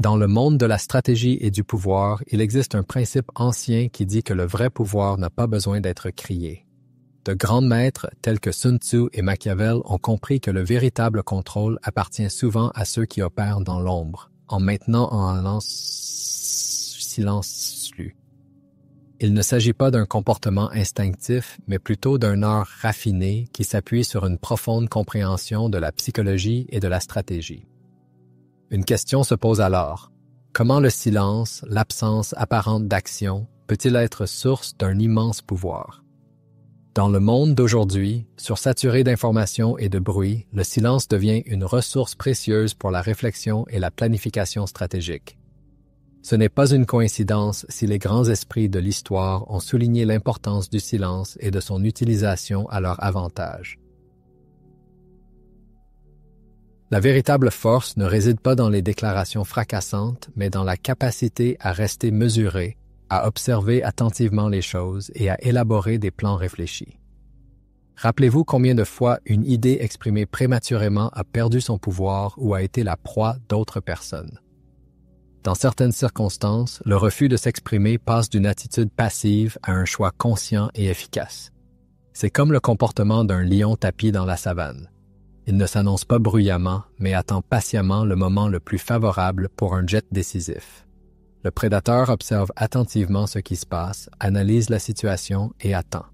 Dans le monde de la stratégie et du pouvoir, il existe un principe ancien qui dit que le vrai pouvoir n'a pas besoin d'être crié. De grands maîtres tels que Sun Tzu et Machiavel ont compris que le véritable contrôle appartient souvent à ceux qui opèrent dans l'ombre, en maintenant un silence. Il ne s'agit pas d'un comportement instinctif, mais plutôt d'un art raffiné qui s'appuie sur une profonde compréhension de la psychologie et de la stratégie. Une question se pose alors. Comment le silence, l'absence apparente d'action, peut-il être source d'un immense pouvoir? Dans le monde d'aujourd'hui, sursaturé d'informations et de bruit, le silence devient une ressource précieuse pour la réflexion et la planification stratégique. Ce n'est pas une coïncidence si les grands esprits de l'histoire ont souligné l'importance du silence et de son utilisation à leur avantage. La véritable force ne réside pas dans les déclarations fracassantes, mais dans la capacité à rester mesuré, à observer attentivement les choses et à élaborer des plans réfléchis. Rappelez-vous combien de fois une idée exprimée prématurément a perdu son pouvoir ou a été la proie d'autres personnes. Dans certaines circonstances, le refus de s'exprimer passe d'une attitude passive à un choix conscient et efficace. C'est comme le comportement d'un lion tapi dans la savane. Il ne s'annonce pas bruyamment, mais attend patiemment le moment le plus favorable pour un jet décisif. Le prédateur observe attentivement ce qui se passe, analyse la situation et attend.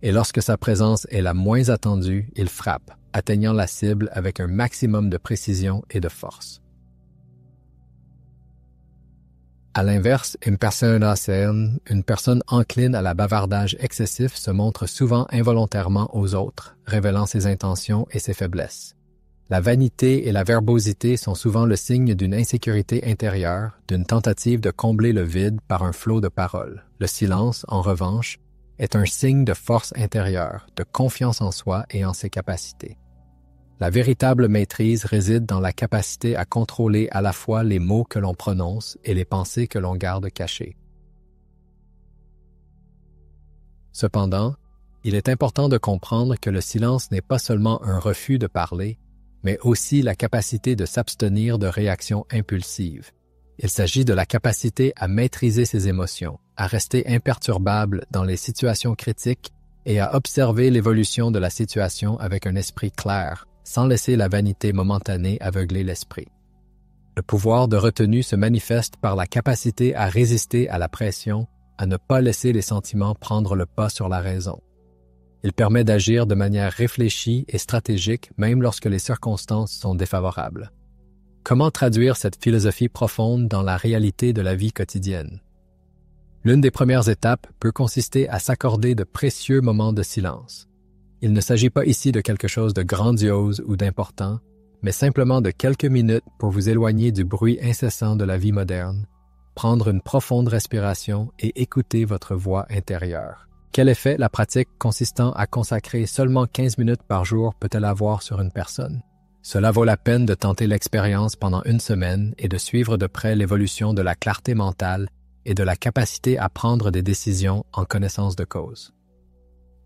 Et lorsque sa présence est la moins attendue, il frappe, atteignant la cible avec un maximum de précision et de force. À l'inverse, une personne encline à la bavardage excessif se montre souvent involontairement aux autres, révélant ses intentions et ses faiblesses. La vanité et la verbosité sont souvent le signe d'une insécurité intérieure, d'une tentative de combler le vide par un flot de paroles. Le silence, en revanche, est un signe de force intérieure, de confiance en soi et en ses capacités. La véritable maîtrise réside dans la capacité à contrôler à la fois les mots que l'on prononce et les pensées que l'on garde cachées. Cependant, il est important de comprendre que le silence n'est pas seulement un refus de parler, mais aussi la capacité de s'abstenir de réactions impulsives. Il s'agit de la capacité à maîtriser ses émotions, à rester imperturbable dans les situations critiques et à observer l'évolution de la situation avec un esprit clair, sans laisser la vanité momentanée aveugler l'esprit. Le pouvoir de retenue se manifeste par la capacité à résister à la pression, à ne pas laisser les sentiments prendre le pas sur la raison. Il permet d'agir de manière réfléchie et stratégique même lorsque les circonstances sont défavorables. Comment traduire cette philosophie profonde dans la réalité de la vie quotidienne? L'une des premières étapes peut consister à s'accorder de précieux moments de silence. Il ne s'agit pas ici de quelque chose de grandiose ou d'important, mais simplement de quelques minutes pour vous éloigner du bruit incessant de la vie moderne, prendre une profonde respiration et écouter votre voix intérieure. Quel effet la pratique consistant à consacrer seulement 15 minutes par jour peut-elle avoir sur une personne? Cela vaut la peine de tenter l'expérience pendant une semaine et de suivre de près l'évolution de la clarté mentale et de la capacité à prendre des décisions en connaissance de cause.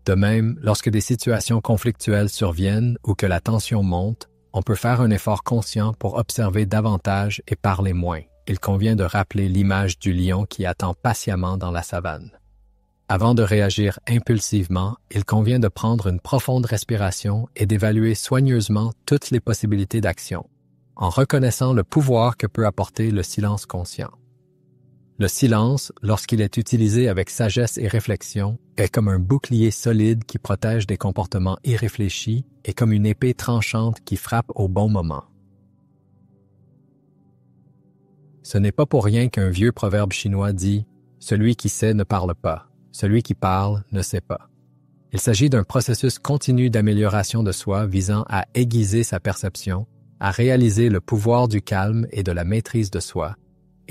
De même, lorsque des situations conflictuelles surviennent ou que la tension monte, on peut faire un effort conscient pour observer davantage et parler moins. Il convient de rappeler l'image du lion qui attend patiemment dans la savane. Avant de réagir impulsivement, il convient de prendre une profonde respiration et d'évaluer soigneusement toutes les possibilités d'action, en reconnaissant le pouvoir que peut apporter le silence conscient. Le silence, lorsqu'il est utilisé avec sagesse et réflexion, est comme un bouclier solide qui protège des comportements irréfléchis et comme une épée tranchante qui frappe au bon moment. Ce n'est pas pour rien qu'un vieux proverbe chinois dit « Celui qui sait ne parle pas, celui qui parle ne sait pas ». Il s'agit d'un processus continu d'amélioration de soi visant à aiguiser sa perception, à réaliser le pouvoir du calme et de la maîtrise de soi,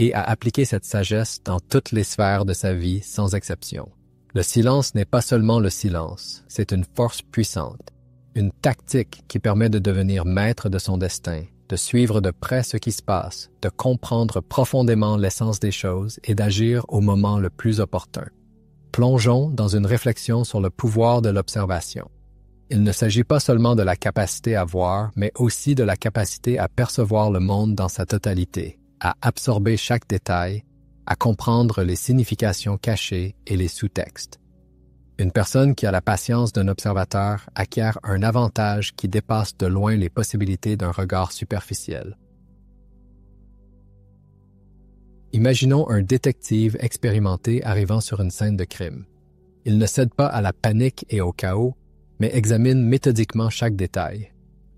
et à appliquer cette sagesse dans toutes les sphères de sa vie sans exception. Le silence n'est pas seulement le silence, c'est une force puissante, une tactique qui permet de devenir maître de son destin, de suivre de près ce qui se passe, de comprendre profondément l'essence des choses et d'agir au moment le plus opportun. Plongeons dans une réflexion sur le pouvoir de l'observation. Il ne s'agit pas seulement de la capacité à voir, mais aussi de la capacité à percevoir le monde dans sa totalité. à absorber chaque détail, à comprendre les significations cachées et les sous-textes. Une personne qui a la patience d'un observateur acquiert un avantage qui dépasse de loin les possibilités d'un regard superficiel. Imaginons un détective expérimenté arrivant sur une scène de crime. Il ne cède pas à la panique et au chaos, mais examine méthodiquement chaque détail.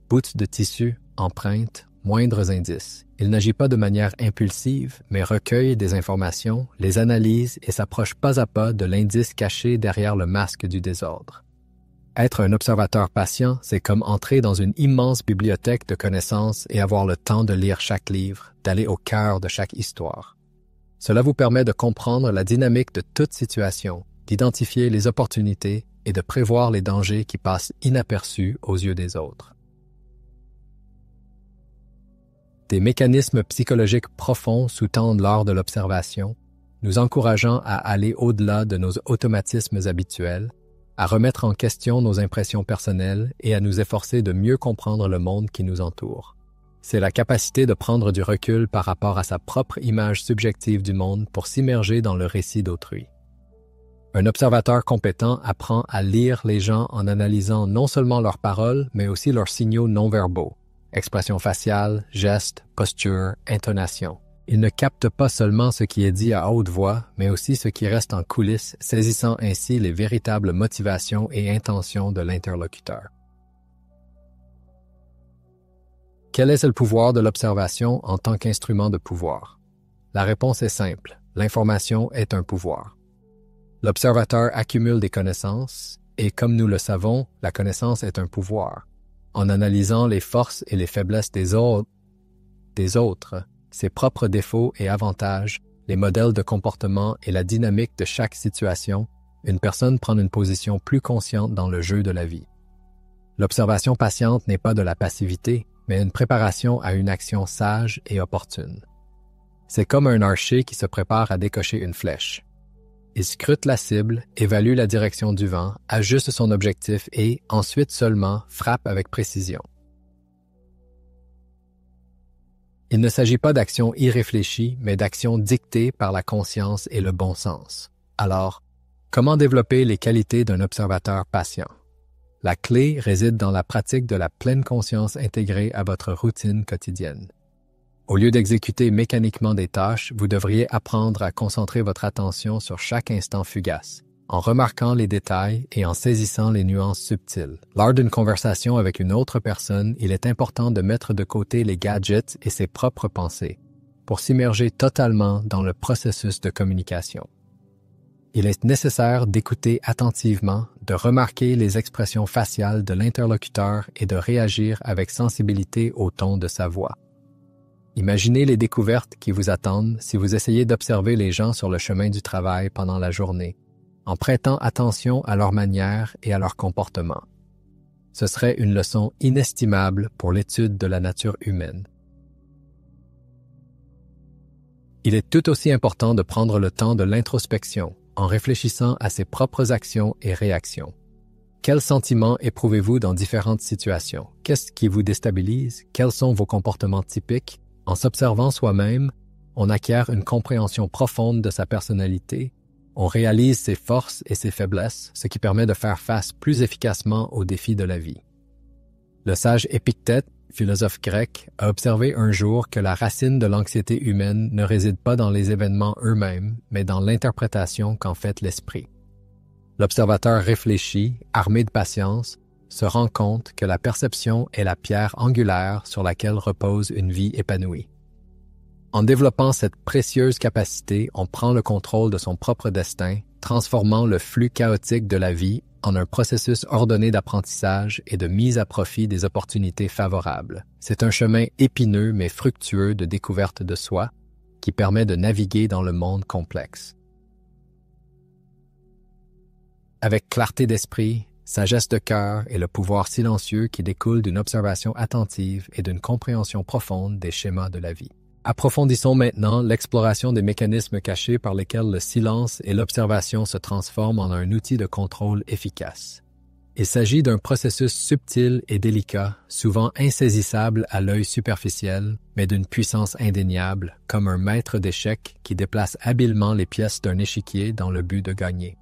Bouts de tissu, empreintes, moindres indices. Il n'agit pas de manière impulsive, mais recueille des informations, les analyse et s'approche pas à pas de l'indice caché derrière le masque du désordre. Être un observateur patient, c'est comme entrer dans une immense bibliothèque de connaissances et avoir le temps de lire chaque livre, d'aller au cœur de chaque histoire. Cela vous permet de comprendre la dynamique de toute situation, d'identifier les opportunités et de prévoir les dangers qui passent inaperçus aux yeux des autres. Des mécanismes psychologiques profonds sous-tendent lors de l'observation, nous encourageant à aller au-delà de nos automatismes habituels, à remettre en question nos impressions personnelles et à nous efforcer de mieux comprendre le monde qui nous entoure. C'est la capacité de prendre du recul par rapport à sa propre image subjective du monde pour s'immerger dans le récit d'autrui. Un observateur compétent apprend à lire les gens en analysant non seulement leurs paroles, mais aussi leurs signaux non-verbaux. Expression faciale, gestes, posture, intonation. Il ne capte pas seulement ce qui est dit à haute voix, mais aussi ce qui reste en coulisses, saisissant ainsi les véritables motivations et intentions de l'interlocuteur. Quel est le pouvoir de l'observation en tant qu'instrument de pouvoir? La réponse est simple. L'information est un pouvoir. L'observateur accumule des connaissances, et comme nous le savons, la connaissance est un pouvoir. En analysant les forces et les faiblesses des autres, ses propres défauts et avantages, les modèles de comportement et la dynamique de chaque situation, une personne prend une position plus consciente dans le jeu de la vie. L'observation patiente n'est pas de la passivité, mais une préparation à une action sage et opportune. C'est comme un archer qui se prépare à décocher une flèche. Il scrute la cible, évalue la direction du vent, ajuste son objectif et, ensuite seulement, frappe avec précision. Il ne s'agit pas d'actions irréfléchies, mais d'actions dictées par la conscience et le bon sens. Alors, comment développer les qualités d'un observateur patient? La clé réside dans la pratique de la pleine conscience intégrée à votre routine quotidienne. Au lieu d'exécuter mécaniquement des tâches, vous devriez apprendre à concentrer votre attention sur chaque instant fugace, en remarquant les détails et en saisissant les nuances subtiles. Lors d'une conversation avec une autre personne, il est important de mettre de côté les gadgets et ses propres pensées, pour s'immerger totalement dans le processus de communication. Il est nécessaire d'écouter attentivement, de remarquer les expressions faciales de l'interlocuteur et de réagir avec sensibilité au ton de sa voix. Imaginez les découvertes qui vous attendent si vous essayez d'observer les gens sur le chemin du travail pendant la journée, en prêtant attention à leurs manières et à leur comportement. Ce serait une leçon inestimable pour l'étude de la nature humaine. Il est tout aussi important de prendre le temps de l'introspection en réfléchissant à ses propres actions et réactions. Quels sentiments éprouvez-vous dans différentes situations? Qu'est-ce qui vous déstabilise? Quels sont vos comportements typiques? En s'observant soi-même, on acquiert une compréhension profonde de sa personnalité, on réalise ses forces et ses faiblesses, ce qui permet de faire face plus efficacement aux défis de la vie. Le sage Épictète, philosophe grec, a observé un jour que la racine de l'anxiété humaine ne réside pas dans les événements eux-mêmes, mais dans l'interprétation qu'en fait l'esprit. L'observateur réfléchi, armé de patience, se rend compte que la perception est la pierre angulaire sur laquelle repose une vie épanouie. En développant cette précieuse capacité, on prend le contrôle de son propre destin, transformant le flux chaotique de la vie en un processus ordonné d'apprentissage et de mise à profit des opportunités favorables. C'est un chemin épineux mais fructueux de découverte de soi qui permet de naviguer dans le monde complexe. Avec clarté d'esprit, sagesse de cœur et le pouvoir silencieux qui découle d'une observation attentive et d'une compréhension profonde des schémas de la vie. Approfondissons maintenant l'exploration des mécanismes cachés par lesquels le silence et l'observation se transforment en un outil de contrôle efficace. Il s'agit d'un processus subtil et délicat, souvent insaisissable à l'œil superficiel, mais d'une puissance indéniable, comme un maître d'échecs qui déplace habilement les pièces d'un échiquier dans le but de gagner.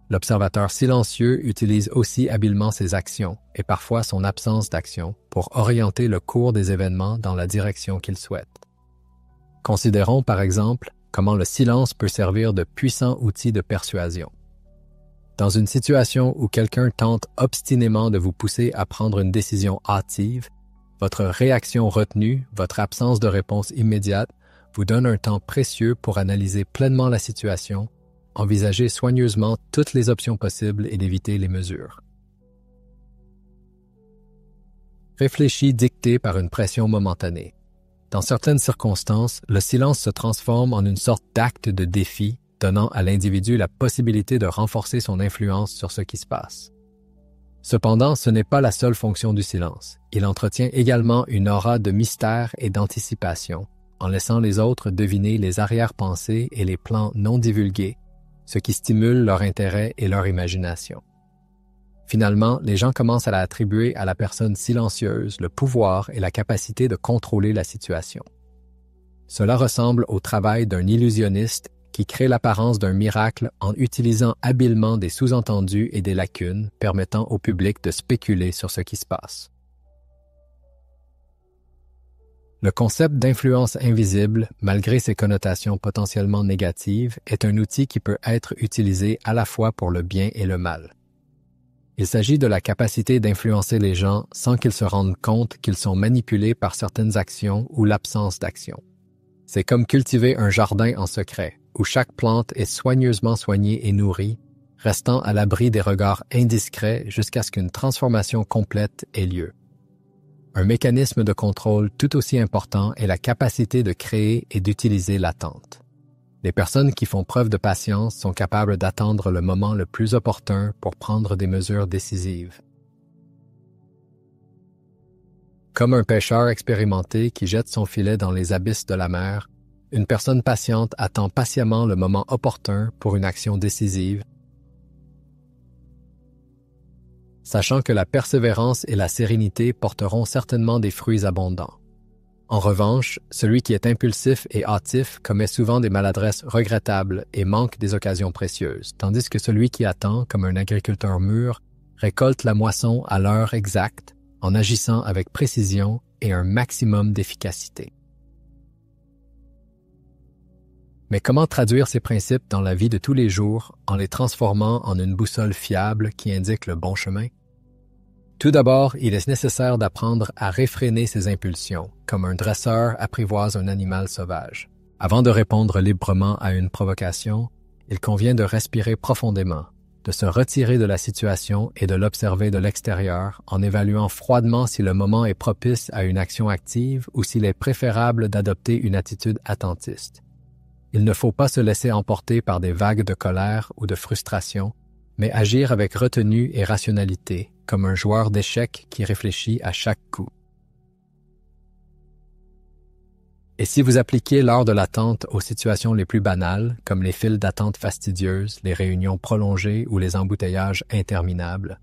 L'observateur silencieux utilise aussi habilement ses actions, et parfois son absence d'action, pour orienter le cours des événements dans la direction qu'il souhaite. Considérons par exemple comment le silence peut servir de puissant outil de persuasion. Dans une situation où quelqu'un tente obstinément de vous pousser à prendre une décision hâtive, votre réaction retenue, votre absence de réponse immédiate, vous donne un temps précieux pour analyser pleinement la situation, envisager soigneusement toutes les options possibles et d'éviter les mesures. Réfléchis dicté par une pression momentanée. Dans certaines circonstances, le silence se transforme en une sorte d'acte de défi, donnant à l'individu la possibilité de renforcer son influence sur ce qui se passe. Cependant, ce n'est pas la seule fonction du silence. Il entretient également une aura de mystère et d'anticipation, en laissant les autres deviner les arrière-pensées et les plans non divulgués, ce qui stimule leur intérêt et leur imagination. Finalement, les gens commencent à attribuer à la personne silencieuse le pouvoir et la capacité de contrôler la situation. Cela ressemble au travail d'un illusionniste qui crée l'apparence d'un miracle en utilisant habilement des sous-entendus et des lacunes permettant au public de spéculer sur ce qui se passe. Le concept d'influence invisible, malgré ses connotations potentiellement négatives, est un outil qui peut être utilisé à la fois pour le bien et le mal. Il s'agit de la capacité d'influencer les gens sans qu'ils se rendent compte qu'ils sont manipulés par certaines actions ou l'absence d'action. C'est comme cultiver un jardin en secret, où chaque plante est soigneusement soignée et nourrie, restant à l'abri des regards indiscrets jusqu'à ce qu'une transformation complète ait lieu. Un mécanisme de contrôle tout aussi important est la capacité de créer et d'utiliser l'attente. Les personnes qui font preuve de patience sont capables d'attendre le moment le plus opportun pour prendre des mesures décisives. Comme un pêcheur expérimenté qui jette son filet dans les abysses de la mer, une personne patiente attend patiemment le moment opportun pour une action décisive, sachant que la persévérance et la sérénité porteront certainement des fruits abondants. En revanche, celui qui est impulsif et hâtif commet souvent des maladresses regrettables et manque des occasions précieuses, tandis que celui qui attend, comme un agriculteur mûr, récolte la moisson à l'heure exacte, en agissant avec précision et un maximum d'efficacité. Mais comment traduire ces principes dans la vie de tous les jours en les transformant en une boussole fiable qui indique le bon chemin? Tout d'abord, il est nécessaire d'apprendre à réfréner ses impulsions, comme un dresseur apprivoise un animal sauvage. Avant de répondre librement à une provocation, il convient de respirer profondément, de se retirer de la situation et de l'observer de l'extérieur en évaluant froidement si le moment est propice à une action active ou s'il est préférable d'adopter une attitude attentiste. Il ne faut pas se laisser emporter par des vagues de colère ou de frustration, mais agir avec retenue et rationalité, comme un joueur d'échecs qui réfléchit à chaque coup. Et si vous appliquez l'heure de l'attente aux situations les plus banales, comme les files d'attente fastidieuses, les réunions prolongées ou les embouteillages interminables,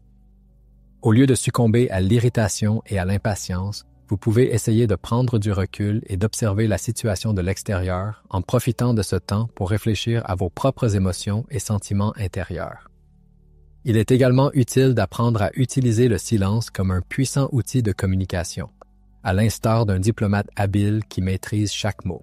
au lieu de succomber à l'irritation et à l'impatience, vous pouvez essayer de prendre du recul et d'observer la situation de l'extérieur en profitant de ce temps pour réfléchir à vos propres émotions et sentiments intérieurs. Il est également utile d'apprendre à utiliser le silence comme un puissant outil de communication, à l'instar d'un diplomate habile qui maîtrise chaque mot.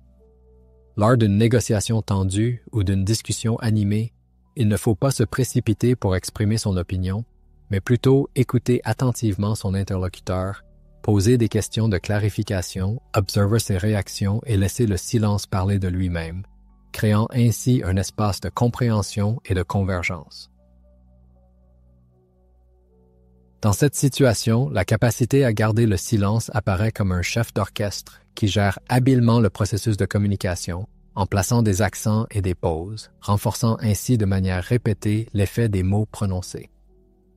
Lors d'une négociation tendue ou d'une discussion animée, il ne faut pas se précipiter pour exprimer son opinion, mais plutôt écouter attentivement son interlocuteur, poser des questions de clarification, observer ses réactions et laisser le silence parler de lui-même, créant ainsi un espace de compréhension et de convergence. Dans cette situation, la capacité à garder le silence apparaît comme un chef d'orchestre qui gère habilement le processus de communication, en plaçant des accents et des pauses, renforçant ainsi de manière répétée l'effet des mots prononcés.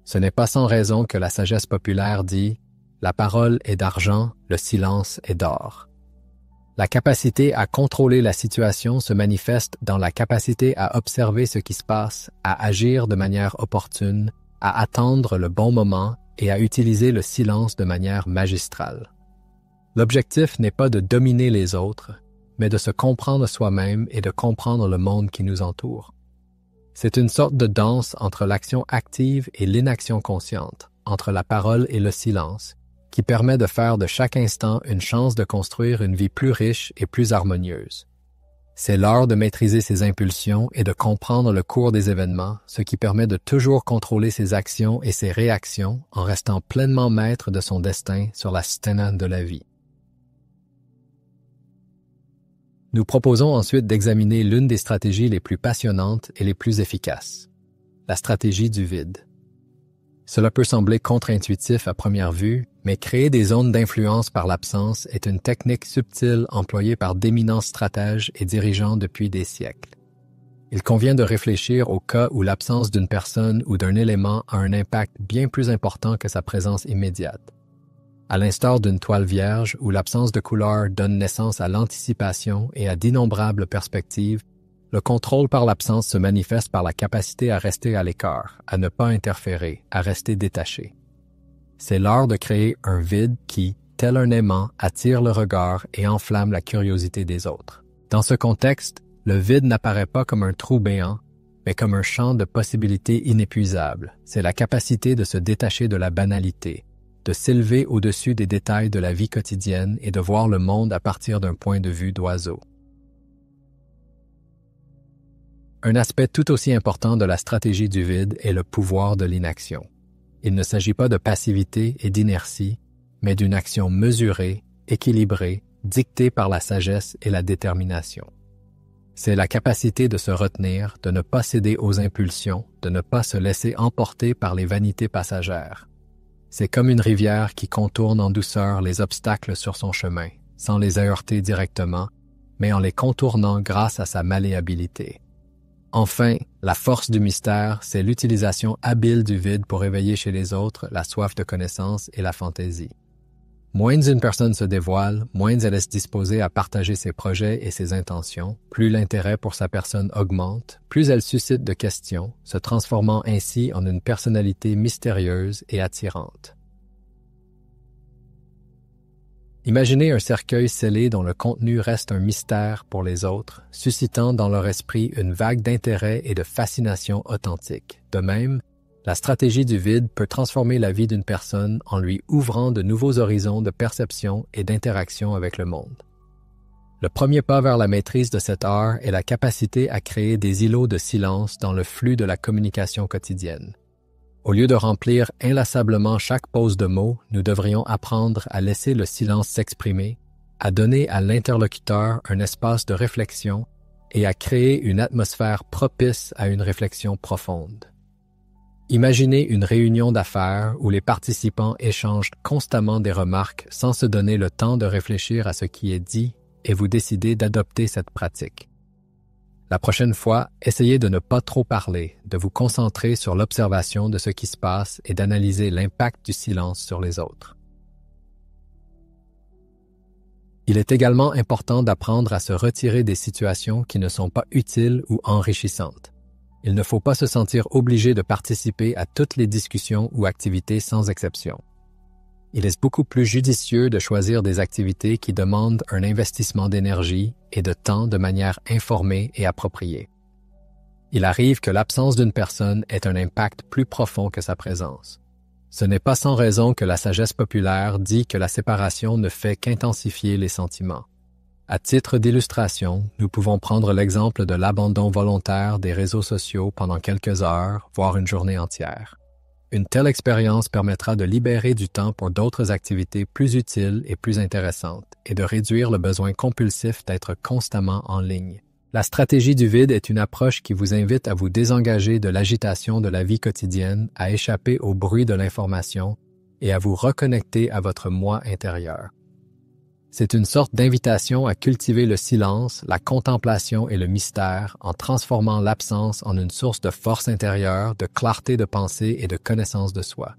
Ce n'est pas sans raison que la sagesse populaire dit « La parole est d'argent, le silence est d'or ». La capacité à contrôler la situation se manifeste dans la capacité à observer ce qui se passe, à agir de manière opportune, à attendre le bon moment et à utiliser le silence de manière magistrale. L'objectif n'est pas de dominer les autres, mais de se comprendre soi-même et de comprendre le monde qui nous entoure. C'est une sorte de danse entre l'action active et l'inaction consciente, entre la parole et le silence, qui permet de faire de chaque instant une chance de construire une vie plus riche et plus harmonieuse. C'est l'art de maîtriser ses impulsions et de comprendre le cours des événements, ce qui permet de toujours contrôler ses actions et ses réactions en restant pleinement maître de son destin sur la scène de la vie. Nous proposons ensuite d'examiner l'une des stratégies les plus passionnantes et les plus efficaces, la stratégie du vide. Cela peut sembler contre-intuitif à première vue, mais créer des zones d'influence par l'absence est une technique subtile employée par d'éminents stratèges et dirigeants depuis des siècles. Il convient de réfléchir au cas où l'absence d'une personne ou d'un élément a un impact bien plus important que sa présence immédiate. À l'instar d'une toile vierge où l'absence de couleur donne naissance à l'anticipation et à d'innombrables perspectives, le contrôle par l'absence se manifeste par la capacité à rester à l'écart, à ne pas interférer, à rester détaché. C'est l'art de créer un vide qui, tel un aimant, attire le regard et enflamme la curiosité des autres. Dans ce contexte, le vide n'apparaît pas comme un trou béant, mais comme un champ de possibilités inépuisables. C'est la capacité de se détacher de la banalité, de s'élever au-dessus des détails de la vie quotidienne et de voir le monde à partir d'un point de vue d'oiseau. Un aspect tout aussi important de la stratégie du vide est le pouvoir de l'inaction. Il ne s'agit pas de passivité et d'inertie, mais d'une action mesurée, équilibrée, dictée par la sagesse et la détermination. C'est la capacité de se retenir, de ne pas céder aux impulsions, de ne pas se laisser emporter par les vanités passagères. C'est comme une rivière qui contourne en douceur les obstacles sur son chemin, sans les heurter directement, mais en les contournant grâce à sa malléabilité. Enfin, la force du mystère, c'est l'utilisation habile du vide pour éveiller chez les autres la soif de connaissance et la fantaisie. Moins une personne se dévoile, moins elle est disposée à partager ses projets et ses intentions, plus l'intérêt pour sa personne augmente, plus elle suscite de questions, se transformant ainsi en une personnalité mystérieuse et attirante. Imaginez un cercueil scellé dont le contenu reste un mystère pour les autres, suscitant dans leur esprit une vague d'intérêt et de fascination authentique. De même, la stratégie du vide peut transformer la vie d'une personne en lui ouvrant de nouveaux horizons de perception et d'interaction avec le monde. Le premier pas vers la maîtrise de cet art est la capacité à créer des îlots de silence dans le flux de la communication quotidienne. Au lieu de remplir inlassablement chaque pause de mots, nous devrions apprendre à laisser le silence s'exprimer, à donner à l'interlocuteur un espace de réflexion et à créer une atmosphère propice à une réflexion profonde. Imaginez une réunion d'affaires où les participants échangent constamment des remarques sans se donner le temps de réfléchir à ce qui est dit et vous décidez d'adopter cette pratique. La prochaine fois, essayez de ne pas trop parler, de vous concentrer sur l'observation de ce qui se passe et d'analyser l'impact du silence sur les autres. Il est également important d'apprendre à se retirer des situations qui ne sont pas utiles ou enrichissantes. Il ne faut pas se sentir obligé de participer à toutes les discussions ou activités sans exception. Il est beaucoup plus judicieux de choisir des activités qui demandent un investissement d'énergie et de temps de manière informée et appropriée. Il arrive que l'absence d'une personne ait un impact plus profond que sa présence. Ce n'est pas sans raison que la sagesse populaire dit que la séparation ne fait qu'intensifier les sentiments. À titre d'illustration, nous pouvons prendre l'exemple de l'abandon volontaire des réseaux sociaux pendant quelques heures, voire une journée entière. Une telle expérience permettra de libérer du temps pour d'autres activités plus utiles et plus intéressantes et de réduire le besoin compulsif d'être constamment en ligne. La stratégie du vide est une approche qui vous invite à vous désengager de l'agitation de la vie quotidienne, à échapper au bruit de l'information et à vous reconnecter à votre moi intérieur. C'est une sorte d'invitation à cultiver le silence, la contemplation et le mystère en transformant l'absence en une source de force intérieure, de clarté de pensée et de connaissance de soi.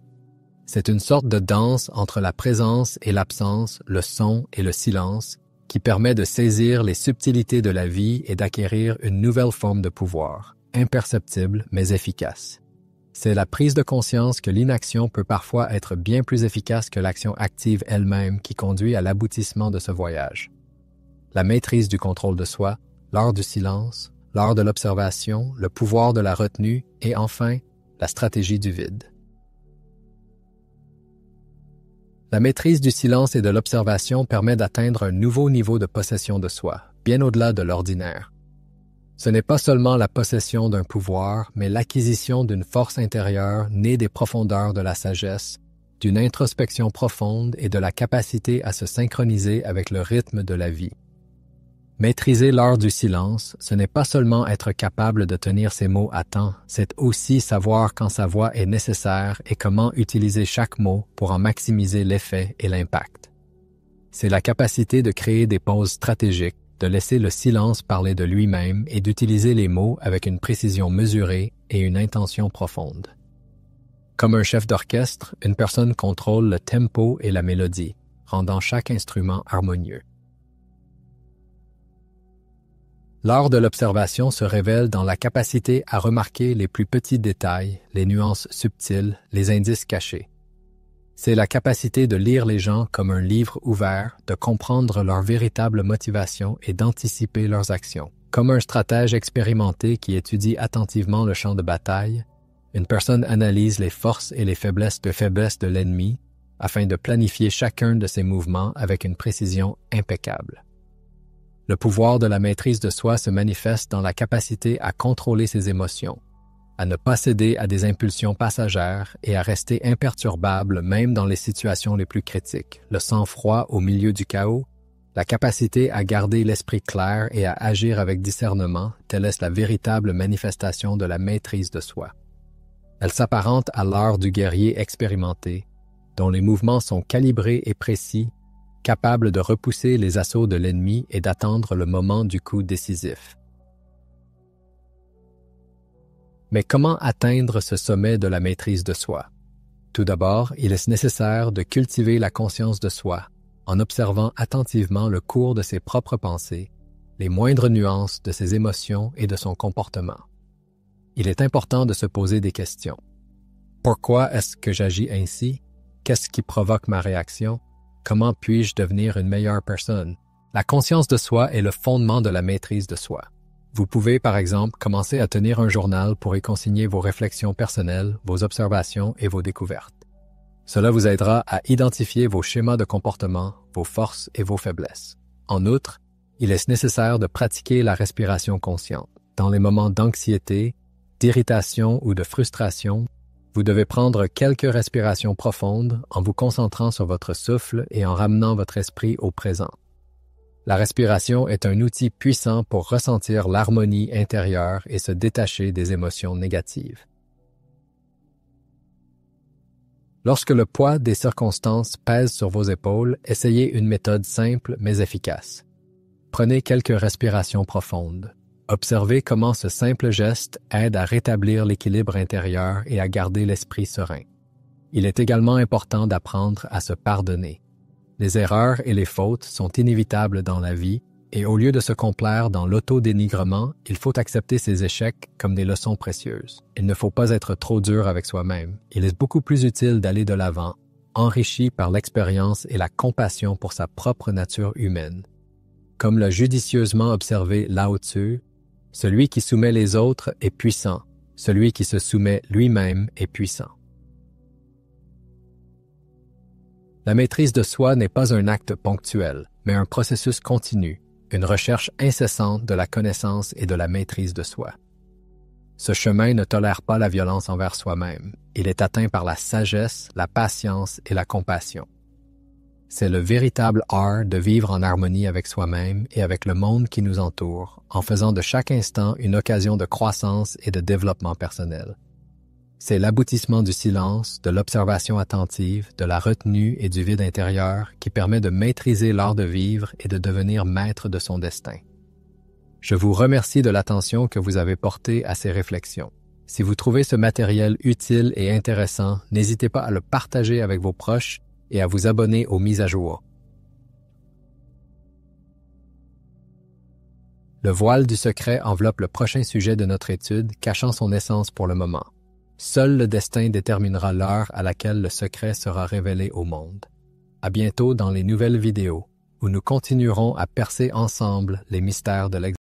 C'est une sorte de danse entre la présence et l'absence, le son et le silence, qui permet de saisir les subtilités de la vie et d'acquérir une nouvelle forme de pouvoir, imperceptible mais efficace. C'est la prise de conscience que l'inaction peut parfois être bien plus efficace que l'action active elle-même qui conduit à l'aboutissement de ce voyage. La maîtrise du contrôle de soi, l'art du silence, l'art de l'observation, le pouvoir de la retenue et enfin, la stratégie du vide. La maîtrise du silence et de l'observation permet d'atteindre un nouveau niveau de possession de soi, bien au-delà de l'ordinaire. Ce n'est pas seulement la possession d'un pouvoir, mais l'acquisition d'une force intérieure née des profondeurs de la sagesse, d'une introspection profonde et de la capacité à se synchroniser avec le rythme de la vie. Maîtriser l'art du silence, ce n'est pas seulement être capable de tenir ses mots à temps, c'est aussi savoir quand sa voix est nécessaire et comment utiliser chaque mot pour en maximiser l'effet et l'impact. C'est la capacité de créer des pauses stratégiques, de laisser le silence parler de lui-même et d'utiliser les mots avec une précision mesurée et une intention profonde. Comme un chef d'orchestre, une personne contrôle le tempo et la mélodie, rendant chaque instrument harmonieux. L'art de l'observation se révèle dans la capacité à remarquer les plus petits détails, les nuances subtiles, les indices cachés. C'est la capacité de lire les gens comme un livre ouvert, de comprendre leur véritable motivation et d'anticiper leurs actions. Comme un stratège expérimenté qui étudie attentivement le champ de bataille, une personne analyse les forces et les faiblesses de l'ennemi afin de planifier chacun de ses mouvements avec une précision impeccable. Le pouvoir de la maîtrise de soi se manifeste dans la capacité à contrôler ses émotions, à ne pas céder à des impulsions passagères et à rester imperturbable même dans les situations les plus critiques, le sang-froid au milieu du chaos, la capacité à garder l'esprit clair et à agir avec discernement, telle est la véritable manifestation de la maîtrise de soi. Elle s'apparente à l'art du guerrier expérimenté, dont les mouvements sont calibrés et précis, capable de repousser les assauts de l'ennemi et d'attendre le moment du coup décisif. Mais comment atteindre ce sommet de la maîtrise de soi? Tout d'abord, il est nécessaire de cultiver la conscience de soi, en observant attentivement le cours de ses propres pensées, les moindres nuances de ses émotions et de son comportement. Il est important de se poser des questions. Pourquoi est-ce que j'agis ainsi? Qu'est-ce qui provoque ma réaction? Comment puis-je devenir une meilleure personne? La conscience de soi est le fondement de la maîtrise de soi. Vous pouvez, par exemple, commencer à tenir un journal pour y consigner vos réflexions personnelles, vos observations et vos découvertes. Cela vous aidera à identifier vos schémas de comportement, vos forces et vos faiblesses. En outre, il est nécessaire de pratiquer la respiration consciente. Dans les moments d'anxiété, d'irritation ou de frustration, vous devez prendre quelques respirations profondes en vous concentrant sur votre souffle et en ramenant votre esprit au présent. La respiration est un outil puissant pour ressentir l'harmonie intérieure et se détacher des émotions négatives. Lorsque le poids des circonstances pèse sur vos épaules, essayez une méthode simple mais efficace. Prenez quelques respirations profondes. Observez comment ce simple geste aide à rétablir l'équilibre intérieur et à garder l'esprit serein. Il est également important d'apprendre à se pardonner. Les erreurs et les fautes sont inévitables dans la vie et au lieu de se complaire dans l'autodénigrement, il faut accepter ses échecs comme des leçons précieuses. Il ne faut pas être trop dur avec soi-même. Il est beaucoup plus utile d'aller de l'avant, enrichi par l'expérience et la compassion pour sa propre nature humaine. Comme l'a judicieusement observé Lao Tzu, celui qui soumet les autres est puissant, celui qui se soumet lui-même est puissant. La maîtrise de soi n'est pas un acte ponctuel, mais un processus continu, une recherche incessante de la connaissance et de la maîtrise de soi. Ce chemin ne tolère pas la violence envers soi-même. Il est atteint par la sagesse, la patience et la compassion. C'est le véritable art de vivre en harmonie avec soi-même et avec le monde qui nous entoure, en faisant de chaque instant une occasion de croissance et de développement personnel. C'est l'aboutissement du silence, de l'observation attentive, de la retenue et du vide intérieur qui permet de maîtriser l'art de vivre et de devenir maître de son destin. Je vous remercie de l'attention que vous avez portée à ces réflexions. Si vous trouvez ce matériel utile et intéressant, n'hésitez pas à le partager avec vos proches et à vous abonner aux mises à jour. Le voile du secret enveloppe le prochain sujet de notre étude, cachant son essence pour le moment. Seul le destin déterminera l'heure à laquelle le secret sera révélé au monde. À bientôt dans les nouvelles vidéos, où nous continuerons à percer ensemble les mystères de l'existence.